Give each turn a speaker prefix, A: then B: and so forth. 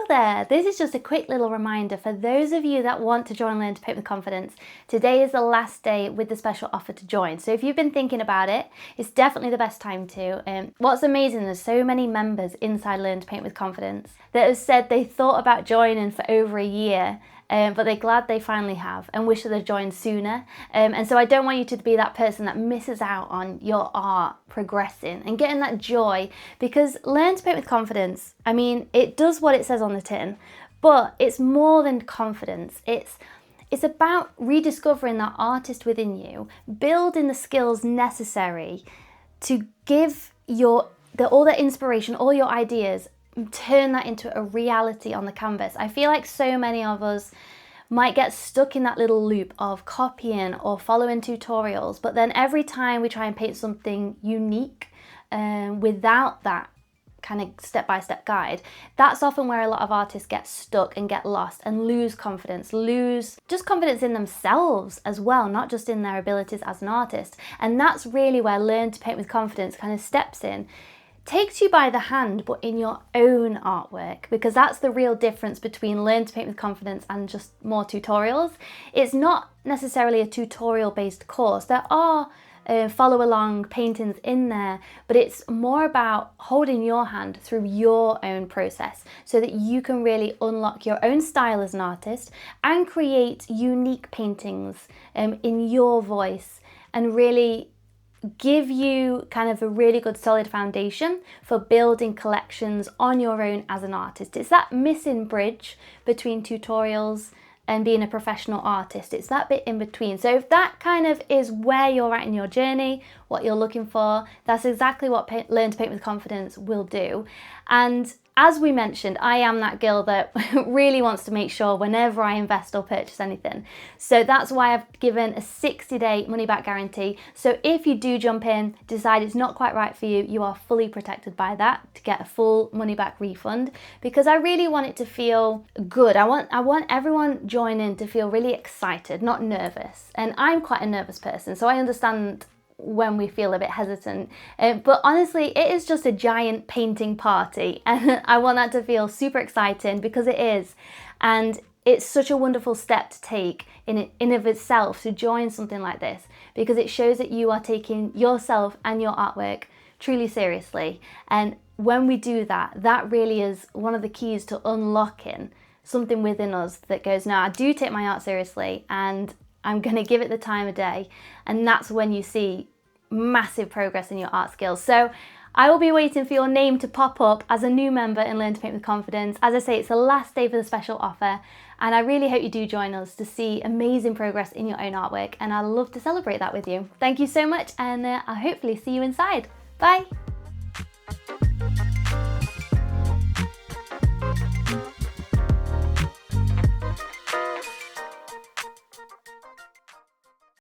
A: there! This is just a quick little reminder for those of you that want to join Learn to Paint with Confidence. Today is the last day with the special offer to join. So if you've been thinking about it, it's definitely the best time to. What's amazing, there's so many members inside Learn to Paint with Confidence that have said they thought about joining for over a year. But they're glad they finally have and wish that they'd joined sooner. And so I don't want you to be that person that misses out on your art progressing and getting that joy, because Learn to Paint with Confidence, I mean, it does what it says on the tin, but it's more than confidence. It's about rediscovering that artist within you, building the skills necessary to give all that inspiration, all your ideas, turn that into a reality on the canvas. I feel like so many of us might get stuck in that little loop of copying or following tutorials, but then every time we try and paint something unique without that kind of step-by-step guide, that's often where a lot of artists get stuck and get lost and lose confidence, lose just confidence in themselves as well, not just in their abilities as an artist. And that's really where Learn to Paint with Confidence kind of steps in, takes you by the hand, but in your own artwork, because that's the real difference between Learn to Paint with Confidence and just more tutorials. It's not necessarily a tutorial based course. There are follow along paintings in there, but it's more about holding your hand through your own process so that you can really unlock your own style as an artist and create unique paintings in your voice, and really give you kind of a really good solid foundation for building collections on your own as an artist. It's that missing bridge between tutorials and being a professional artist. It's that bit in between. So if that kind of is where you're at in your journey, what you're looking for, that's exactly what Learn to Paint with Confidence will do. And as we mentioned, I am that girl that really wants to make sure whenever I invest or purchase anything. So that's why I've given a 60-day money-back guarantee. So if you do jump in, decide it's not quite right for you, you are fully protected by that to get a full money-back refund, because I really want it to feel good. I want everyone joining to feel really excited, not nervous. And I'm quite a nervous person, so I understand when we feel a bit hesitant, but honestly it is just a giant painting party, and I want that to feel super exciting, because it is. And it's such a wonderful step to take in of itself to join something like this, because it shows that you are taking yourself and your artwork truly seriously. And when we do that, that really is one of the keys to unlocking something within us that goes, no, I do take my art seriously and I'm going to give it the time of day. And that's when you see massive progress in your art skills. So I will be waiting for your name to pop up as a new member in Learn to Paint with Confidence. As I say, it's the last day for the special offer, and I really hope you do join us to see amazing progress in your own artwork, and I'd love to celebrate that with you. Thank you so much, and I'll hopefully see you inside. Bye!